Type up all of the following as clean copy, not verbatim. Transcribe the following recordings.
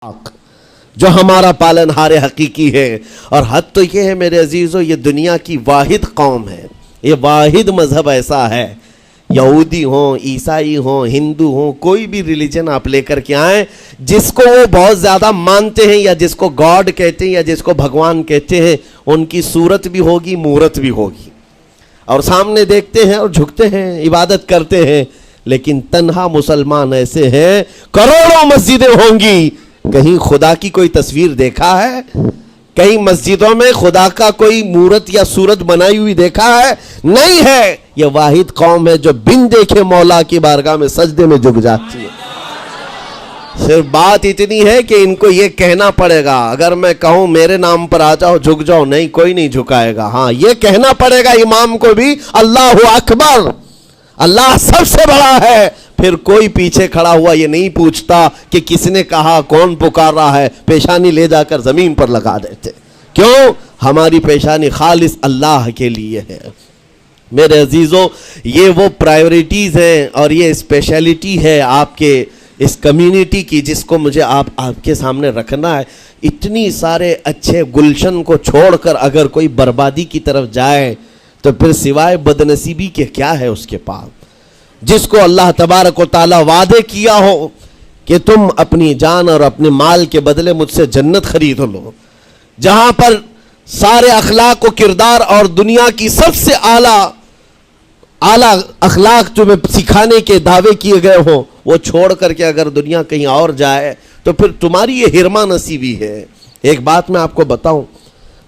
جو ہمارا پالنہار حقیقی ہے. اور حد تو یہ ہے میرے عزیزو، یہ دنیا کی واحد قوم ہے، یہ واحد مذہب ایسا ہے، یہودی ہوں، عیسائی ہوں، ہندو ہوں، کوئی بھی ریلیجن آپ لے کر کے آئیں، جس کو وہ بہت زیادہ مانتے ہیں یا جس کو گاڈ کہتے ہیں یا جس کو بھگوان کہتے ہیں، ان کی صورت بھی ہوگی، مورت بھی ہوگی، اور سامنے دیکھتے ہیں اور جھکتے ہیں، عبادت کرتے ہیں. لیکن تنہا مسلمان ایسے ہیں، کروڑوں مسجدیں ہوں گی، کہیں خدا کی کوئی تصویر دیکھا ہے؟ کہیں مسجدوں میں خدا کا کوئی مورت یا صورت بنائی ہوئی دیکھا ہے؟ نہیں ہے. یہ واحد قوم ہے جو بن دیکھے مولا کی بارگاہ میں سجدے میں جھک جاتی ہے. صرف بات اتنی ہے کہ ان کو یہ کہنا پڑے گا، اگر میں کہوں میرے نام پر آ جاؤ جھک جاؤ، نہیں، کوئی نہیں جھکائے گا. ہاں، یہ کہنا پڑے گا امام کو بھی، اللہ اکبر، اللہ سب سے بڑا ہے. پھر کوئی پیچھے کھڑا ہوا یہ نہیں پوچھتا کہ کس نے کہا، کون پکار رہا ہے، پیشانی لے جا کر زمین پر لگا دیتے. کیوں؟ ہماری پیشانی خالص اللہ کے لیے ہے. میرے عزیزو، یہ وہ پرائیورٹیز ہیں اور یہ اسپیشلٹی ہے آپ کے اس کمیونٹی کی، جس کو مجھے آپ کے سامنے رکھنا ہے. اتنی سارے اچھے گلشن کو چھوڑ کر اگر کوئی بربادی کی طرف جائے تو پھر سوائے بدنصیبی کے کیا ہے اس کے پاس؟ جس کو اللہ تبارک و تعالی وعدے کیا ہو کہ تم اپنی جان اور اپنے مال کے بدلے مجھ سے جنت خرید لو، جہاں پر سارے اخلاق و کردار اور دنیا کی سب سے اعلیٰ اخلاق تمہیں سکھانے کے دعوے کیے گئے ہوں، وہ چھوڑ کر کے اگر دنیا کہیں اور جائے تو پھر تمہاری یہ ہرما نصیبی ہے. ایک بات میں آپ کو بتاؤں،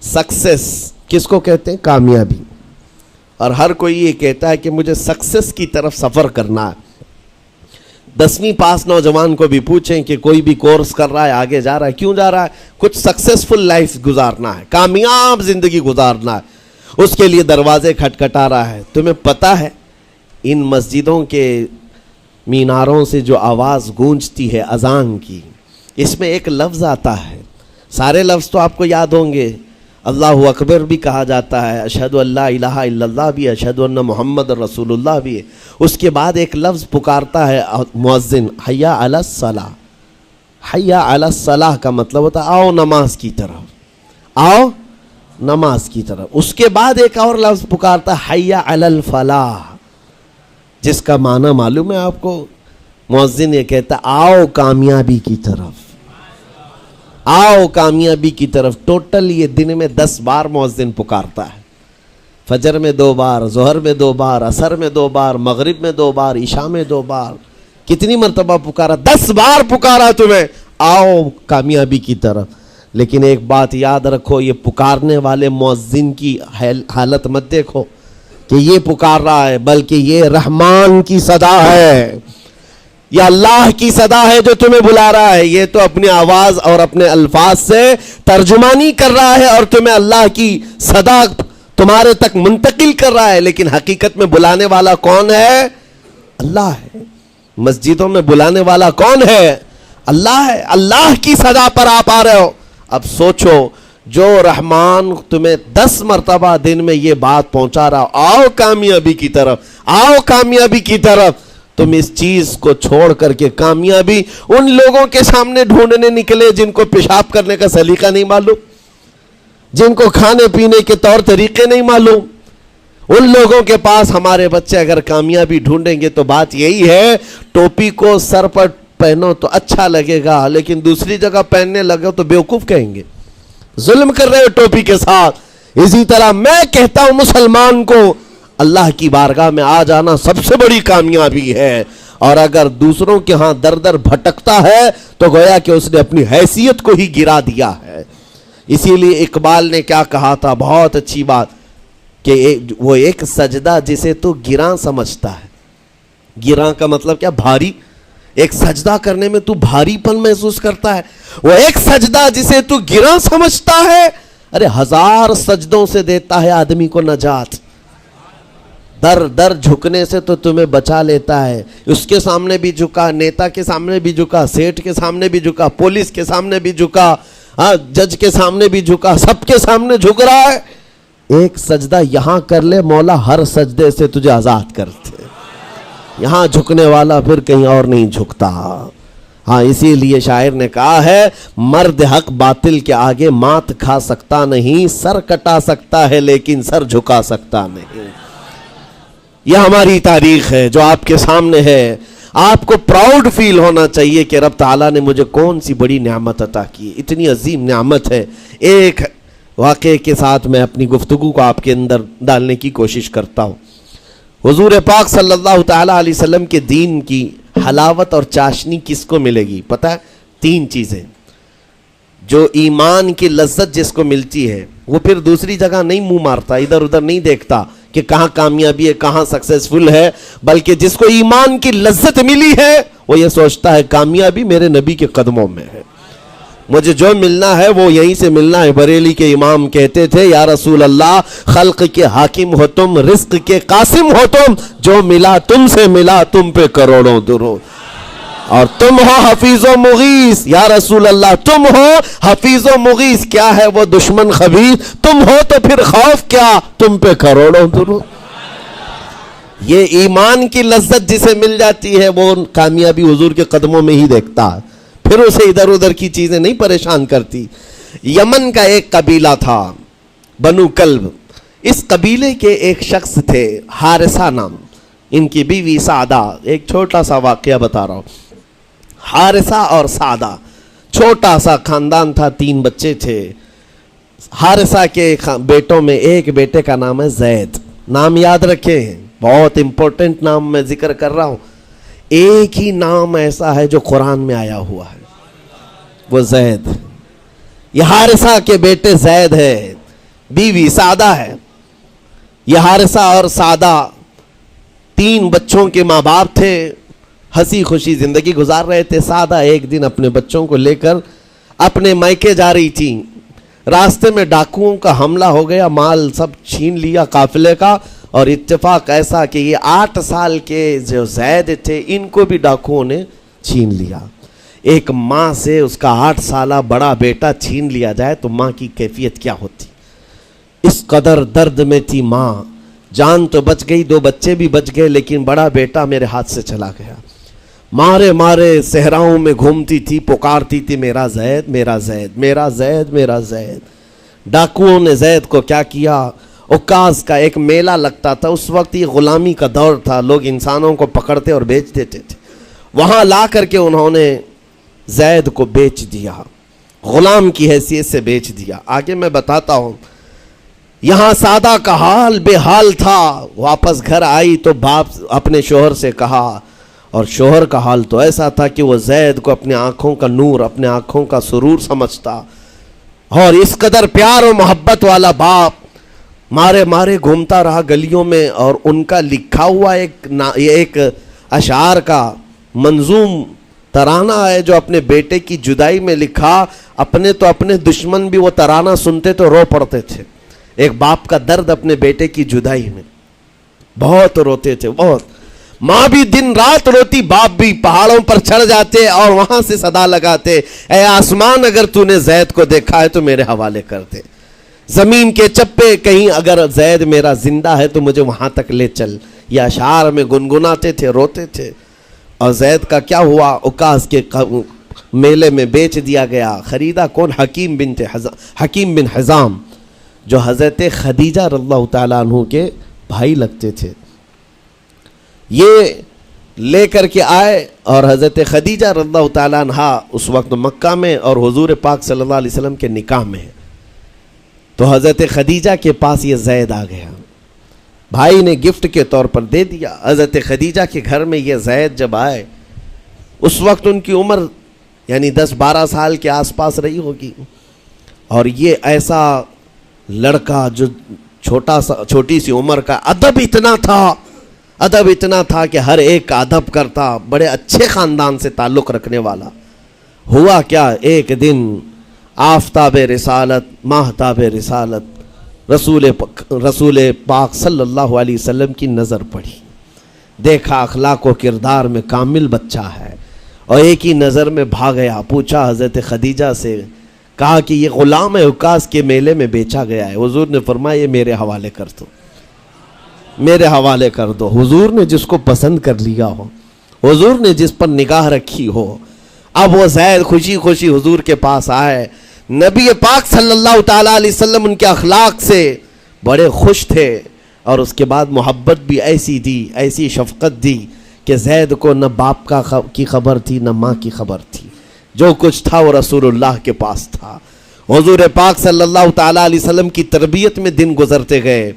سکسیس کس کو کہتے ہیں؟ کامیابی. اور ہر کوئی یہ کہتا ہے کہ مجھے سکسیس کی طرف سفر کرنا ہے. 10ویں پاس نوجوان کو بھی پوچھیں کہ کوئی بھی کورس کر رہا ہے، آگے جا رہا ہے، کیوں جا رہا ہے؟ کچھ سکسیسفل لائف گزارنا ہے، کامیاب زندگی گزارنا ہے، اس کے لیے دروازے کھٹکھٹا رہا ہے. تمہیں پتہ ہے ان مسجدوں کے میناروں سے جو آواز گونجتی ہے اذان کی، اس میں ایک لفظ آتا ہے، سارے لفظ تو آپ کو یاد ہوں گے، اللہ اکبر بھی کہا جاتا ہے، اشہد ان لا الہ الا اللہ بھی، اشہد ان محمد رسول اللہ بھی ہے. اس کے بعد ایک لفظ پکارتا ہے مؤذن، حی علی الصلاۃ. حی علی الصلاۃ کا مطلب ہوتا ہے آؤ نماز کی طرف، آؤ نماز کی طرف. اس کے بعد ایک اور لفظ پکارتا ہے حی علی الفلاح، جس کا معنی معلوم ہے آپ کو؟ مؤذن یہ کہتا ہے آؤ کامیابی کی طرف، آؤ کامیابی کی طرف. ٹوٹل یہ دن میں 10 بار مؤذن پکارتا ہے. فجر میں 2 بار، ظہر میں 2 بار، عصر میں 2 بار، مغرب میں 2 بار، عشاء میں 2 بار. کتنی مرتبہ پکارا؟ 10 بار پکارا تمہیں، آؤ کامیابی کی طرف. لیکن ایک بات یاد رکھو، یہ پکارنے والے مؤذن کی حالت مت دیکھو کہ یہ پکار رہا ہے، بلکہ یہ رحمان کی صدا ہے، یہ اللہ کی صدا ہے جو تمہیں بلا رہا ہے. یہ تو اپنی آواز اور اپنے الفاظ سے ترجمانی کر رہا ہے اور تمہیں اللہ کی صدا تمہارے تک منتقل کر رہا ہے. لیکن حقیقت میں بلانے والا کون ہے؟ اللہ ہے. مسجدوں میں بلانے والا کون ہے؟ اللہ ہے. اللہ کی صدا پر آپ آ رہے ہو. اب سوچو، جو رحمان تمہیں 10 مرتبہ دن میں یہ بات پہنچا رہا، آؤ کامیابی کی طرف، آؤ کامیابی کی طرف، تم اس چیز کو چھوڑ کر کے کامیابی ان لوگوں کے سامنے ڈھونڈنے نکلے جن کو پیشاب کرنے کا سلیقہ نہیں معلوم، جن کو کھانے پینے کے طور طریقے نہیں معلوم. ان لوگوں کے پاس ہمارے بچے اگر کامیابی ڈھونڈیں گے تو بات یہی ہے، ٹوپی کو سر پر پہنو تو اچھا لگے گا، لیکن دوسری جگہ پہننے لگے تو بیوقوف کہیں گے، ظلم کر رہے ہو ٹوپی کے ساتھ. اسی طرح میں کہتا ہوں مسلمان کو، اللہ کی بارگاہ میں آ جانا سب سے بڑی کامیابی ہے. اور اگر دوسروں کے ہاں در در بھٹکتا ہے تو گویا کہ اس نے اپنی حیثیت کو ہی گرا دیا ہے. اسی لیے اقبال نے کیا کہا تھا، بہت اچھی بات، کہ وہ ایک سجدہ جسے تو گراں سمجھتا ہے. گراں کا مطلب کیا؟ بھاری. ایک سجدہ کرنے میں تو بھاری پن محسوس کرتا ہے. وہ ایک سجدہ جسے تو گراں سمجھتا ہے، ارے 1000 سجدوں سے دیتا ہے آدمی کو نجات. در در جھکنے سے تو تمہیں بچا لیتا ہے. اس کے سامنے بھی جھکا، نیتا کے سامنے بھی جھکا، سیٹ کے سامنے بھی جھکا، پولیس کے سامنے بھی جھکا، جج کے سامنے بھی جھکا، سب کے سامنے جھک رہا ہے. ایک سجدہ یہاں کر لے، مولا ہر سجدے سے تجھے آزاد کرتے. یہاں جھکنے والا پھر کہیں اور نہیں جھکتا. ہاں اسی لیے شاعر نے کہا ہے مرد حق باطل کے آگے مات کھا سکتا نہیں، سر کٹا سکتا ہے لیکن سر جھکا سکتا نہیں. یہ ہماری تاریخ ہے جو آپ کے سامنے ہے. آپ کو پراؤڈ فیل ہونا چاہیے کہ رب تعالیٰ نے مجھے کون سی بڑی نعمت عطا کی، اتنی عظیم نعمت ہے. ایک واقعے کے ساتھ میں اپنی گفتگو کو آپ کے اندر ڈالنے کی کوشش کرتا ہوں. حضور پاک صلی اللہ تعالیٰ علیہ وسلم کے دین کی حلاوت اور چاشنی کس کو ملے گی پتہ ہے؟ 3 چیزیں. جو ایمان کی لذت جس کو ملتی ہے وہ پھر دوسری جگہ نہیں منہ مارتا، ادھر ادھر نہیں دیکھتا کہ کہاں کامیابی ہے، کہاں سکسیسفل ہے، بلکہ جس کو ایمان کی لذت ملی ہے وہ یہ سوچتا ہے کامیابی میرے نبی کے قدموں میں ہے، مجھے جو ملنا ہے وہ یہیں سے ملنا ہے. بریلی کے امام کہتے تھے یا رسول اللہ خلق کے حاکم ہو تم، رزق کے قاسم ہو تم، جو ملا تم سے ملا تم پہ کروڑوں درود. اور تم ہو حفیظ و مغیث یا رسول اللہ، تم ہو حفیظ و مغیث، کیا ہے وہ دشمن خبیث، تم ہو تو پھر خوف کیا، تم پہ کروڑوں درود. یہ ایمان کی لذت جسے مل جاتی ہے وہ کامیابی حضور کے قدموں میں ہی دیکھتا ہے، پھر اسے ادھر ادھر کی چیزیں نہیں پریشان کرتی. یمن کا ایک قبیلہ تھا بنو کلب. اس قبیلے کے ایک شخص تھے حارثہ نام، ان کی بیوی سعدہ. ایک چھوٹا سا واقعہ بتا رہا ہوں. حارثہ اور سعدہ چھوٹا سا خاندان تھا، 3 بچے تھے. حارثہ کے بیٹوں میں ایک بیٹے کا نام ہے زید. نام یاد رکھے ہیں، بہت امپورٹنٹ نام میں ذکر کر رہا ہوں. ایک ہی نام ایسا ہے جو قرآن میں آیا ہوا ہے، وہ زید. یہ حارثہ کے بیٹے زید ہے، بیوی سعدہ ہے. یہ حارثہ اور سعدہ 3 بچوں کے ماں باپ تھے، ہنسی خوشی زندگی گزار رہے تھے. سعدہ ایک دن اپنے بچوں کو لے کر اپنے میکے جا رہی تھی. راستے میں ڈاکوؤں کا حملہ ہو گیا، مال سب چھین لیا قافلے کا. اور اتفاق ایسا کہ یہ 8 سال کے جو زید تھے ان کو بھی ڈاکوؤں نے چھین لیا. ایک ماں سے اس کا 8 سالہ بڑا بیٹا چھین لیا جائے تو ماں کی کیفیت کیا ہوتی. اس قدر درد میں تھی ماں. جان تو بچ گئی، 2 بچے بھی بچ گئے، لیکن بڑا بیٹا میرے ہاتھ سے چلا گیا. مارے مارے صحراؤں میں گھومتی تھی، پکارتی تھی میرا زید میرا زید میرا زید میرا زید. ڈاکوؤں نے زید کو کیا کیا، عکاظ کا ایک میلہ لگتا تھا. اس وقت یہ غلامی کا دور تھا، لوگ انسانوں کو پکڑتے اور بیچ دیتے تھے. وہاں لا کر کے انہوں نے زید کو بیچ دیا، غلام کی حیثیت سے بیچ دیا. آگے میں بتاتا ہوں. یہاں سعدہ کا حال بے حال تھا. واپس گھر آئی تو باپ اپنے شوہر سے کہا، اور شوہر کا حال تو ایسا تھا کہ وہ زید کو اپنے آنکھوں کا نور، اپنے آنکھوں کا سرور سمجھتا. اور اس قدر پیار و محبت والا باپ مارے مارے گھومتا رہا گلیوں میں. اور ان کا لکھا ہوا ایک اشعار کا منظوم ترانہ ہے جو اپنے بیٹے کی جدائی میں لکھا. اپنے تو اپنے دشمن بھی وہ ترانہ سنتے تو رو پڑتے تھے. ایک باپ کا درد اپنے بیٹے کی جدائی میں، بہت روتے تھے بہت. ماں بھی دن رات روتی، باپ بھی پہاڑوں پر چڑھ جاتے اور وہاں سے صدا لگاتے، اے آسمان اگر تو نے زید کو دیکھا ہے تو میرے حوالے کر دے. زمین کے چپے کہیں اگر زید میرا زندہ ہے تو مجھے وہاں تک لے چل. یہ اشعار میں گنگناتے تھے، روتے تھے. اور زید کا کیا ہوا، عکاظ کے میلے میں بیچ دیا گیا. خریدا کون؟ حکیم بن حزام، جو حضرت خدیجہ رضی اللہ تعالیٰ عنہ کے بھائی لگتے تھے. یہ لے کر کے آئے اور حضرت خدیجہ رضی اللہ تعالیٰ عنہ اس وقت مکہ میں اور حضور پاک صلی اللہ علیہ وسلم کے نکاح میں ہیں. تو حضرت خدیجہ کے پاس یہ زید آ گیا. بھائی نے گفٹ کے طور پر دے دیا. حضرت خدیجہ کے گھر میں یہ زید جب آئے، اس وقت ان کی عمر یعنی 10-12 سال کے آس پاس رہی ہوگی. اور یہ ایسا لڑکا جو چھوٹی سی عمر کا، ادب اتنا تھا کہ ہر ایک کا ادب کرتا، بڑے اچھے خاندان سے تعلق رکھنے والا. ہوا کیا، ایک دن آفتاب رسالت، ماہتاب رسالت رسول پاک صلی اللہ علیہ وسلم کی نظر پڑی. دیکھا اخلاق و کردار میں کامل بچہ ہے، اور ایک ہی نظر میں بھاگ گیا. پوچھا حضرت خدیجہ سے، کہا کہ یہ غلام عکاظ کے میلے میں بیچا گیا ہے. حضور نے فرمایا یہ میرے حوالے کر دو، میرے حوالے کر دو. حضور نے جس کو پسند کر لیا ہو، حضور نے جس پر نگاہ رکھی ہو، اب وہ زید خوشی خوشی حضور کے پاس آئے. نبی پاک صلی اللہ تعالیٰ علیہ وسلم ان کے اخلاق سے بڑے خوش تھے, اور اس کے بعد محبت بھی ایسی دی, ایسی شفقت دی کہ زید کو نہ باپ کی خبر تھی نہ ماں کی خبر تھی. جو کچھ تھا وہ رسول اللہ کے پاس تھا. حضور پاک صلی اللہ تعالیٰ علیہ وسلم کی تربیت میں دن گزرتے گئے,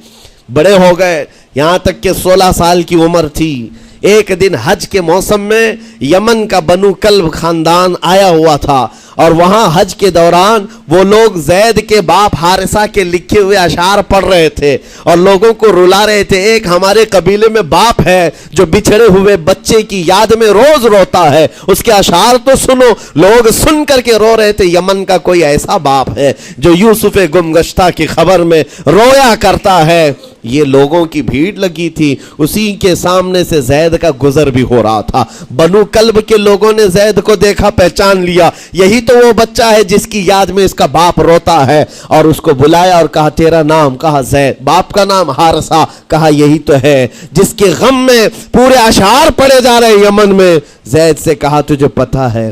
بڑے ہو گئے, یہاں تک کہ 16 سال کی عمر تھی. ایک دن حج کے موسم میں یمن کا بنو کلب خاندان آیا ہوا تھا, اور وہاں حج کے دوران وہ لوگ زید کے باپ حارثہ کے لکھے ہوئے اشعار پڑھ رہے تھے اور لوگوں کو رلا رہے تھے. ایک ہمارے قبیلے میں باپ ہے جو بچھڑے ہوئے بچے کی یاد میں روز روتا ہے, اس کے اشعار تو سنو. لوگ سن کر کے رو رہے تھے, یمن کا کوئی ایسا باپ ہے جو یوسف گم گشتہ کی خبر میں رویا کرتا ہے. یہ لوگوں کی بھیڑ لگی تھی, اسی کے سامنے سے زید کا گزر بھی ہو رہا تھا. بنو کلب کے لوگوں نے زید کو دیکھا, پہچان لیا, یہی تو وہ بچہ ہے جس کی یاد میں اس کا باپ روتا ہے, اور اس کو بلایا اور کہا تیرا نام؟ کہا زید. باپ کا نام حارثہ. کہا یہی تو ہے جس کے غم میں پورے اشعار پڑے جا رہے یمن میں. زید سے کہا تجھے پتا ہے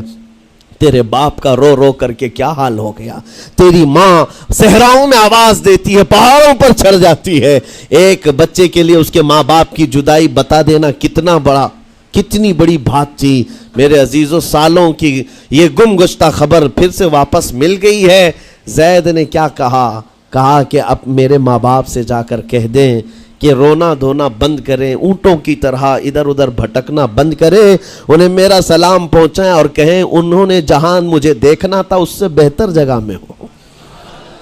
تیرے باپ کا رو رو کر کے کیا حال ہو گیا؟ تیری ماں صحراؤں میں آواز دیتی ہے, پہاڑوں پر چڑھ جاتی ہے. ایک بچے کے لیے اس کے ماں باپ کی جدائی بتا دینا کتنی بڑی بات تھی. میرے عزیزوں, سالوں کی یہ گم گشتہ خبر پھر سے واپس مل گئی ہے. زید نے کیا کہا کہ اب میرے ماں باپ سے جا کر کہہ دیں کہ رونا دھونا بند کریں, اونٹوں کی طرح ادھر ادھر بھٹکنا بند کریں, انہیں میرا سلام پہنچائیں اور کہیں انہوں نے جہاں مجھے دیکھنا تھا اس سے بہتر جگہ میں ہوں,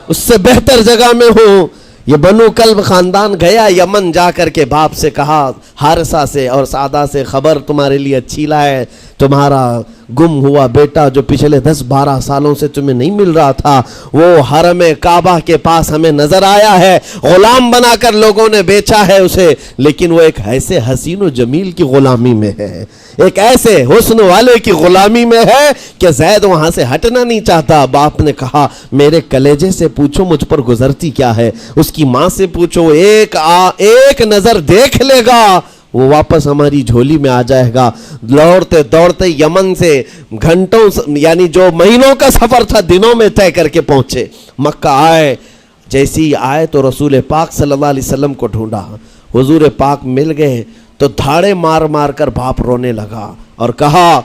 اس سے بہتر جگہ میں ہوں. یہ بنو کلب خاندان گیا یمن, جا کر کے باپ سے کہا, حارثہ سے اور سعدہ سے, خبر تمہارے لیے اچھی لائے, تمہارا گم ہوا بیٹا جو پچھلے 10-12 سالوں سے تمہیں نہیں مل رہا تھا وہ حرم کعبہ کے پاس ہمیں نظر آیا ہے. غلام بنا کر لوگوں نے بیچا ہے اسے, لیکن وہ ایک ایسے حسین و جمیل کی غلامی میں ہے, ایک ایسے حسن والے کی غلامی میں ہے کہ زید وہاں سے ہٹنا نہیں چاہتا. باپ نے کہا میرے کلیجے سے پوچھو مجھ پر گزرتی کیا ہے, اس کی ماں سے پوچھو, ایک نظر دیکھ لے گا وہ واپس ہماری جھولی میں آ جائے گا. دوڑتے دوڑتے یمن سے گھنٹوں یعنی جو مہینوں کا سفر تھا دنوں میں طے کر کے پہنچے. مکہ آئے, جیسی آئے تو رسول پاک صلی اللہ علیہ وسلم کو ڈھونڈا. حضور پاک مل گئے تو دھاڑے مار مار کر باپ رونے لگا اور کہا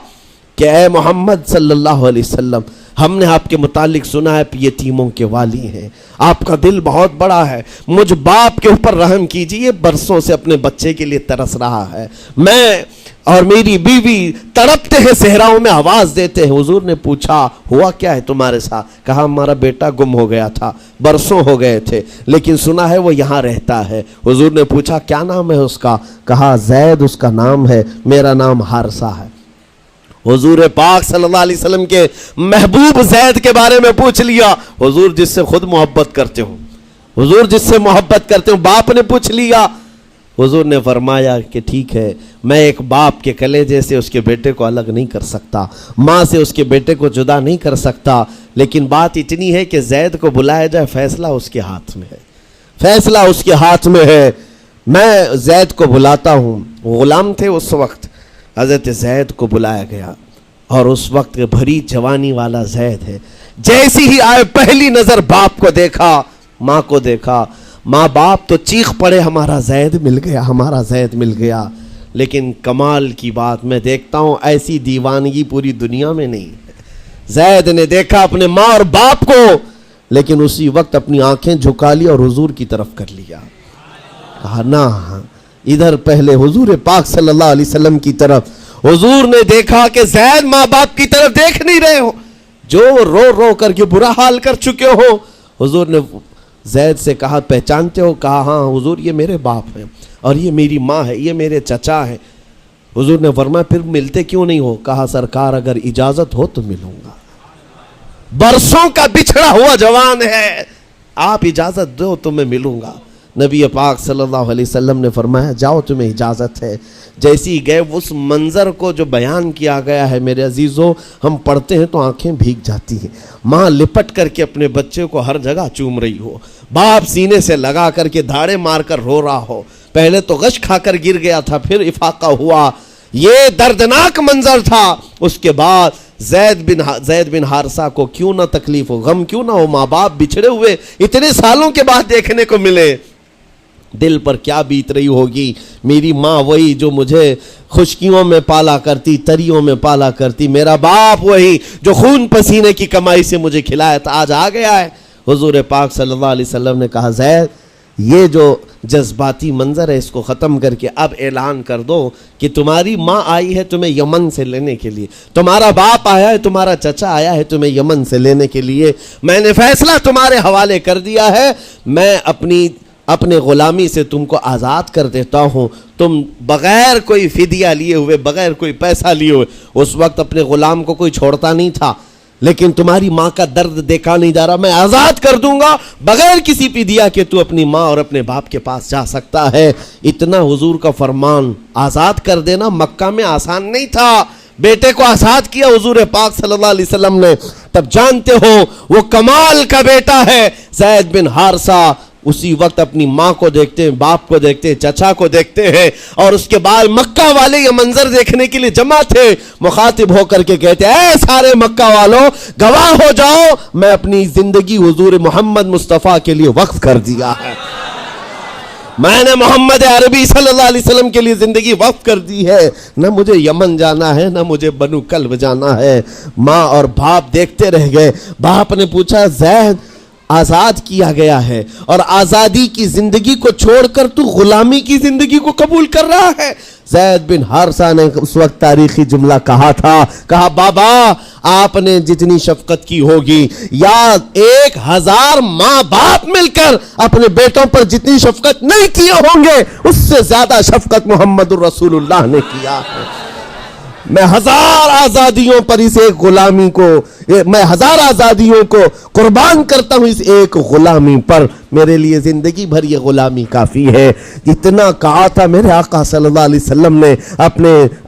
کہ اے محمد صلی اللہ علیہ وسلم, ہم نے آپ کے متعلق سنا ہے یتیموں کے والی ہیں, آپ کا دل بہت بڑا ہے, مجھ باپ کے اوپر رحم کیجئے, برسوں سے اپنے بچے کے لیے ترس رہا ہے, میں اور میری بیوی تڑپتے ہیں, صحراؤں میں آواز دیتے ہیں. حضور نے پوچھا ہوا کیا ہے تمہارے ساتھ؟ کہا ہمارا بیٹا گم ہو گیا تھا, برسوں ہو گئے تھے, لیکن سنا ہے وہ یہاں رہتا ہے. حضور نے پوچھا کیا نام ہے اس کا؟ کہا زید اس کا نام ہے, میرا نام حارثہ ہے. حضور پاک صلی اللہ علیہ وسلم کے محبوب زید کے بارے میں پوچھ لیا. حضور جس سے خود محبت کرتے ہوں, حضور جس سے محبت کرتے ہوں, باپ نے پوچھ لیا. حضور نے فرمایا کہ ٹھیک ہے, میں ایک باپ کے کلیجے سے اس کے بیٹے کو الگ نہیں کر سکتا, ماں سے اس کے بیٹے کو جدا نہیں کر سکتا, لیکن بات اتنی ہے کہ زید کو بلایا جائے, فیصلہ اس کے ہاتھ میں ہے, فیصلہ اس کے ہاتھ میں ہے. میں زید کو بلاتا ہوں. غلام تھے اس وقت, حضرت زید کو بلایا گیا اور اس وقت بھری جوانی والا زید ہے. جیسی ہی آئے پہلی نظر باپ کو دیکھا, ماں کو دیکھا, ماں باپ تو چیخ پڑے ہمارا زید مل گیا, ہمارا زید مل گیا. لیکن کمال کی بات میں دیکھتا ہوں ایسی دیوانگی پوری دنیا میں نہیں ہے. زید نے دیکھا اپنے ماں اور باپ کو, لیکن اسی وقت اپنی آنکھیں جھکا لی اور حضور کی طرف کر لیا. کہا نہ, ادھر پہلے حضور پاک صلی اللہ علیہ وسلم کی طرف. حضور نے دیکھا کہ زید ماں باپ کی طرف دیکھ نہیں رہے ہو, جو رو رو کر کے برا حال کر چکے ہو. حضور نے زید سے کہا پہچانتے ہو؟ کہا ہاں حضور یہ میرے باپ ہیں اور یہ میری ماں ہے, یہ میرے چچا ہیں. حضور نے فرمایا پھر ملتے کیوں نہیں ہو؟ کہا سرکار اگر اجازت ہو تو ملوں گا, برسوں کا بچھڑا ہوا جوان ہے, آپ اجازت دو تو میں ملوں گا. نبی پاک صلی اللہ علیہ وسلم نے فرمایا جاؤ تمہیں اجازت ہے. جیسی گئے اس منظر کو جو بیان کیا گیا ہے میرے عزیزوں, ہم پڑھتے ہیں تو آنکھیں بھیگ جاتی ہیں. ماں لپٹ کر کے اپنے بچے کو ہر جگہ چوم رہی ہو, باپ سینے سے لگا کر کے دھاڑے مار کر رو رہا ہو. پہلے تو غش کھا کر گر گیا تھا, پھر افاقہ ہوا. یہ دردناک منظر تھا. اس کے بعد زید بن حارثہ کو کیوں نہ تکلیف ہو, غم کیوں نہ ہو, ماں باپ بچھڑے ہوئے اتنے سالوں کے بعد دیکھنے کو ملے, دل پر کیا بیت رہی ہوگی. میری ماں وہی جو مجھے خشکیوں میں پالا کرتی, تریوں میں پالا کرتی, میرا باپ وہی جو خون پسینے کی کمائی سے مجھے کھلایا تھا, آج آ گیا ہے. حضور پاک صلی اللہ علیہ وسلم نے کہا, زید یہ جو جذباتی منظر ہے اس کو ختم کر کے اب اعلان کر دو کہ تمہاری ماں آئی ہے تمہیں یمن سے لینے کے لیے, تمہارا باپ آیا ہے, تمہارا چچا آیا ہے تمہیں یمن سے لینے کے لیے, میں نے فیصلہ تمہارے حوالے کر دیا ہے, میں اپنے غلامی سے تم کو آزاد کر دیتا ہوں. تم بغیر کوئی فدیہ لیے ہوئے, بغیر کوئی پیسہ لیے ہوئے, اس وقت اپنے غلام کو کوئی چھوڑتا نہیں تھا, لیکن تمہاری ماں کا درد دیکھا نہیں جا رہا, میں آزاد کر دوں گا بغیر کسی فدیہ کے, تو اپنی ماں اور اپنے باپ کے پاس جا سکتا ہے. اتنا حضور کا فرمان, آزاد کر دینا مکہ میں آسان نہیں تھا. بیٹے کو آزاد کیا حضور پاک صلی اللہ علیہ وسلم نے, تب جانتے ہو وہ کمال کا بیٹا ہے زید بن حارثہ. اسی وقت اپنی ماں کو دیکھتے ہیں, باپ کو دیکھتے ہیں, چچا کو دیکھتے ہیں, اور اس کے بعد مکہ والے یہ منظر دیکھنے کے لیے جمع تھے. مخاطب ہو کر کے کہتے ہیں, اے سارے مکہ والوں گواہ ہو جاؤ, میں اپنی زندگی حضور محمد مصطفیٰ کے لیے وقف کر دیا ہے. میں نے محمد عربی صلی اللہ علیہ وسلم کے لیے زندگی وقف کر دی ہے. نہ مجھے یمن جانا ہے, نہ مجھے بنو کلب جانا ہے. ماں اور باپ دیکھتے رہ گئے. باپ نے پوچھا, زید آزاد کیا گیا ہے اور آزادی کی زندگی کو چھوڑ کر تو غلامی کی زندگی کو قبول کر رہا ہے. زید بن حارثہ نے اس وقت تاریخی جملہ کہا تھا, کہا بابا آپ نے جتنی شفقت کی ہوگی, یا 1000 ماں باپ مل کر اپنے بیٹوں پر جتنی شفقت نہیں کیے ہوں گے, اس سے زیادہ شفقت محمد الرسول اللہ نے کیا ہے. میں 1000 آزادیوں پر اس ایک غلامی کو, میں 1000 آزادیوں کو قربان کرتا ہوں اس ایک غلامی پر. میرے لیے زندگی بھر یہ غلامی کافی ہے. اتنا کہا تھا میرے آقا صلی اللہ علیہ وسلم نے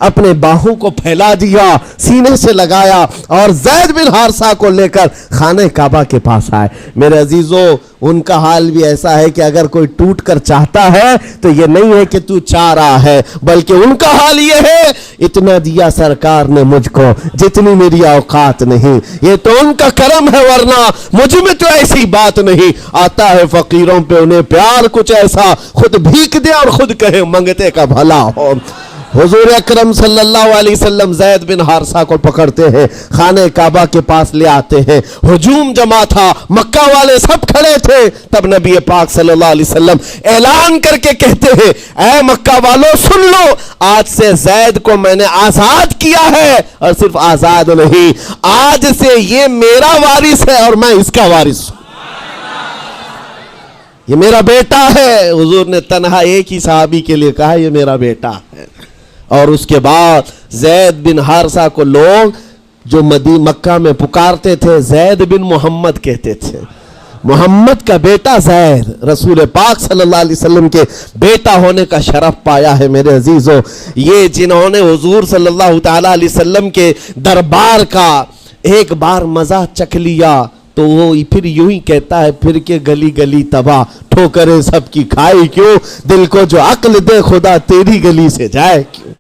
اپنے باہوں کو پھیلا دیا, سینے سے لگایا, اور زید بن حارثہ کو لے کر خانہ کعبہ کے پاس آئے. میرے عزیزو, ان کا حال بھی ایسا ہے کہ اگر کوئی ٹوٹ کر چاہتا ہے تو یہ نہیں ہے کہ تو چاہ رہا ہے, بلکہ ان کا حال یہ ہے, اتنا دیا سرکار نے مجھ کو جتنی میری اوقات نہیں, یہ تو ان کا کرم ہے, ورنہ مجھ میں تو ایسی بات نہیں. آتا ہے فقیروں پہ انہیں پیار کچھ ایسا, خود بھیک دے اور خود کہے منگتے کا بھلا ہو. حضور اکرم صلی اللہ علیہ وسلم زید بن حارثہ کو پکڑتے ہیں, خانہ کعبہ کے پاس لے آتے ہیں. ہجوم جمع تھا, مکہ والے سب کھڑے تھے. تب نبی پاک صلی اللہ علیہ وسلم اعلان کر کے کہتے ہیں, اے مکہ والوں سن لو, آج سے زید کو میں نے آزاد کیا ہے, اور صرف آزاد نہیں, آج سے یہ میرا وارث ہے اور میں اس کا وارث ہوں, یہ میرا بیٹا ہے. حضور نے تنہا ایک ہی صحابی کے لیے کہا, یہ میرا بیٹا ہے. اور اس کے بعد زید بن حارثہ کو لوگ جو مکہ میں پکارتے تھے زید بن محمد کہتے تھے. محمد کا بیٹا زید, رسول پاک صلی اللہ علیہ وسلم کے بیٹا ہونے کا شرف پایا ہے. میرے عزیزو, یہ جنہوں نے حضور صلی اللہ تعالیٰ علیہ وسلم کے دربار کا ایک بار مزہ چکھ لیا, تو وہ پھر یوں ہی کہتا ہے, پھر کے گلی گلی تباہ, ٹھوکریں سب کی کھائی کیوں, دل کو جو عقل دے خدا تیری گلی سے جائے کیوں.